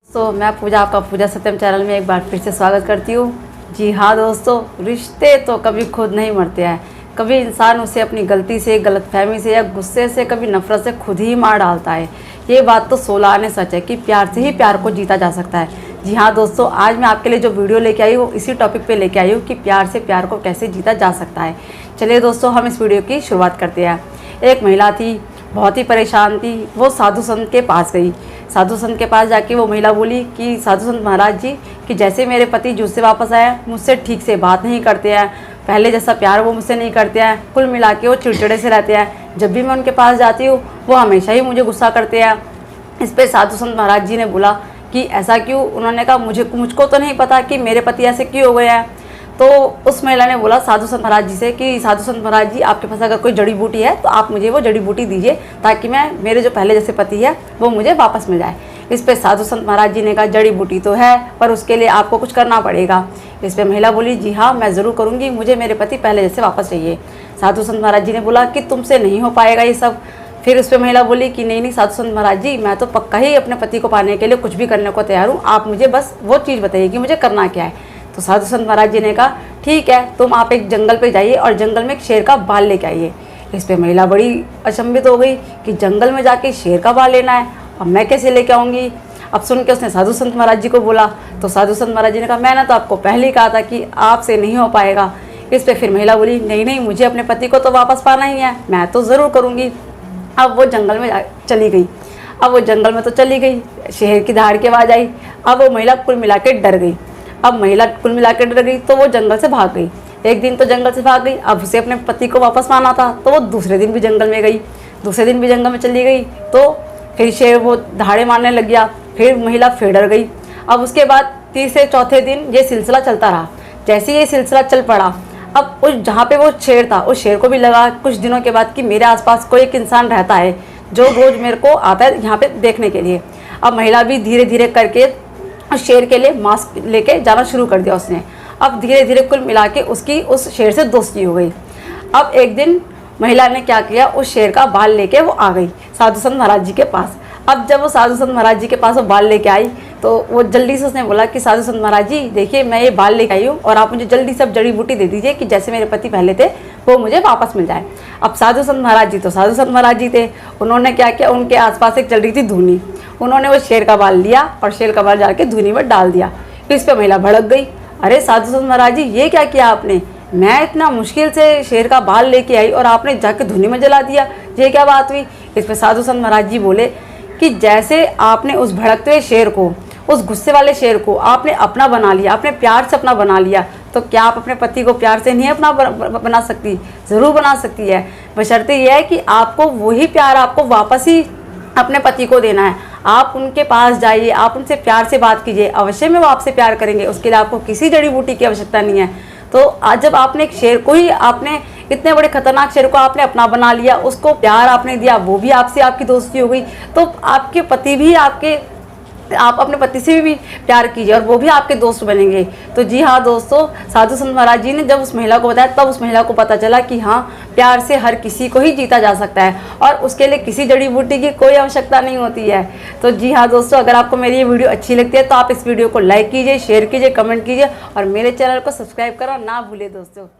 मैं पूजा आपका पूजा सत्यम चैनल में एक बार फिर से स्वागत करती हूँ। जी हाँ दोस्तों, रिश्ते तो कभी खुद नहीं मरते हैं। कभी इंसान उसे अपनी गलती से, गलतफहमी से या गुस्से से, कभी नफरत से खुद ही मार डालता है। ये बात तो सोलह आने सच है कि प्यार से ही प्यार को जीता जा सकता है। जी हाँ दोस्तों, आज मैं आपके लिए जो वीडियो लेके आई हूँ इसी टॉपिक पे लेके आई हूँ कि प्यार से प्यार को कैसे जीता जा सकता है। चलिए दोस्तों, हम इस वीडियो की शुरुआत करते हैं। एक महिला थी, बहुत ही परेशान थी। वो साधु संत के पास गई। साधु संत के पास जाके वो महिला बोली कि साधु संत महाराज जी, कि जैसे मेरे पति जुड़ से वापस आए, मुझसे ठीक से बात नहीं करते हैं, पहले जैसा प्यार वो मुझसे नहीं करते हैं, कुल मिला के वो चिड़चिड़े से रहते हैं। जब भी मैं उनके पास जाती हूँ वो हमेशा ही मुझे गुस्सा करते हैं। इस पर साधु संत महाराज जी ने बोला कि ऐसा क्यों? उन्होंने कहा मुझको तो नहीं पता कि मेरे पति ऐसे क्यों हो गए हैं। तो उस महिला ने बोला साधु संत महाराज जी से कि साधु संत महाराज जी, आपके पास अगर कोई जड़ी बूटी है तो आप मुझे वो जड़ी बूटी दीजिए, ताकि मेरे जो पहले जैसे पति है वो मुझे वापस मिल जाए। इस पे साधु संत महाराज जी ने कहा जड़ी बूटी तो है, पर उसके लिए आपको कुछ करना पड़ेगा। इस पे महिला बोली जी हाँ, मैं ज़रूर करूँगी, मुझे मेरे पति पहले जैसे वापस चाहिए। साधु संत महाराज जी ने बोला कि तुमसे नहीं हो पाएगा ये सब। फिर उस पर महिला बोली कि नहीं साधु संत महाराज जी, मैं तो पक्का ही अपने पति को पाने के लिए कुछ भी करने को तैयार हूँ, आप मुझे बस वो चीज़ बताइए कि मुझे करना क्या है। तो साधु संत महाराज जी ने कहा ठीक है, तुम आप एक जंगल पे जाइए और जंगल में एक शेर का बाल लेके आइए। इस पे महिला बड़ी अचंभित हो गई कि जंगल में जाके शेर का बाल लेना है और मैं कैसे लेके आऊँगी। अब सुन के उसने साधु संत महाराज जी को बोला। तो साधु संत महाराज जी ने कहा मैंने तो आपको पहले ही कहा था कि आपसे नहीं हो पाएगा। इस पे फिर महिला बोली नहीं, मुझे अपने पति को तो वापस पाना ही है, मैं तो ज़रूर करूँगी। अब वो जंगल में चली गई। अब वो जंगल में तो चली गई, शेर की दहाड़ की आवाज़ आई। अब वो महिला कुल मिला के डर गई। अब महिला कुल मिला के डर गई तो वो जंगल से भाग गई। एक दिन तो जंगल से भाग गई, अब उसे अपने पति को वापस पाना था तो वो दूसरे दिन भी जंगल में गई। दूसरे दिन भी जंगल में चली गई तो फिर शेर वो दहाड़े मारने लग गया। फिर महिला फिर डर गई। अब उसके बाद तीसरे चौथे दिन ये सिलसिला चलता रहा। जैसे ये सिलसिला चल पड़ा, अब उस जहाँ पे वो शेर था, उस शेर को भी लगा कुछ दिनों के बाद कि मेरे आसपास कोई एक इंसान रहता है जो रोज़ मेरे को आता है यहाँ पे देखने के लिए। अब महिला भी धीरे धीरे करके उस शेर के लिए मास्क लेके जाना शुरू कर दिया उसने। अब धीरे धीरे कुल मिला के उसकी उस शेर से दोस्ती हो गई। अब एक दिन महिला ने क्या किया, उस शेर का बाल लेके वो आ गई साधु संत महाराज जी के पास। अब जब वो साधु संत महाराज जी के पास वो बाल लेके आई तो वो जल्दी से उसने बोला कि साधु संत महाराज जी देखिए, मैं ये बाल लेके आई हूँ और आप मुझे जल्दी से अब जड़ी बूटी दे दीजिए कि जैसे मेरे पति पहले थे वो मुझे वापस मिल जाए। अब साधु संत महाराज जी तो साधु संत महाराज जी थे, उन्होंने क्या किया, उनके आसपास एक चल रही थी धूनी, उन्होंने वो शेर का बाल लिया और शेर का बाल जाके धूनी में डाल दिया। इस पर महिला भड़क गई, अरे साधु संत महाराज जी ये क्या किया आपने? मैं इतना मुश्किल से शेर का बाल लेके आई और आपने जाके धूनी में जला दिया, ये क्या बात हुई? इस पर साधु संत महाराज जी बोले कि जैसे आपने उस भड़कते हुए शेर को, उस गुस्से वाले शेर को आपने अपना बना लिया, आपने प्यार से अपना बना लिया, तो क्या आप अपने पति को प्यार से नहीं अपना बना सकती? ज़रूर बना सकती है, बशर्ते यह है कि आपको वही प्यार आपको वापस ही अपने पति को देना है। आप उनके पास जाइए, आप उनसे प्यार से बात कीजिए, अवश्य में वो आपसे प्यार करेंगे। उसके लिए आपको किसी जड़ी बूटी की आवश्यकता नहीं है। तो आज जब आपने एक शेर को ही, आपने इतने बड़े खतरनाक शेर को आपने अपना बना लिया, उसको प्यार आपने दिया, वो भी आपसे आपकी दोस्ती हो गई, तो आपके पति भी आप अपने पति से भी प्यार कीजिए और वो भी आपके दोस्त बनेंगे। तो जी हाँ दोस्तों, साधु संत महाराज जी ने जब उस महिला को बताया तब उस महिला को पता चला कि हाँ, प्यार से हर किसी को ही जीता जा सकता है और उसके लिए किसी जड़ी बूटी की कोई आवश्यकता नहीं होती है। तो जी हाँ दोस्तों, अगर आपको मेरी ये वीडियो अच्छी लगती है तो आप इस वीडियो को लाइक कीजिए, शेयर कीजिए, कमेंट कीजिए और मेरे चैनल को सब्सक्राइब करना ना भूलिए दोस्तों।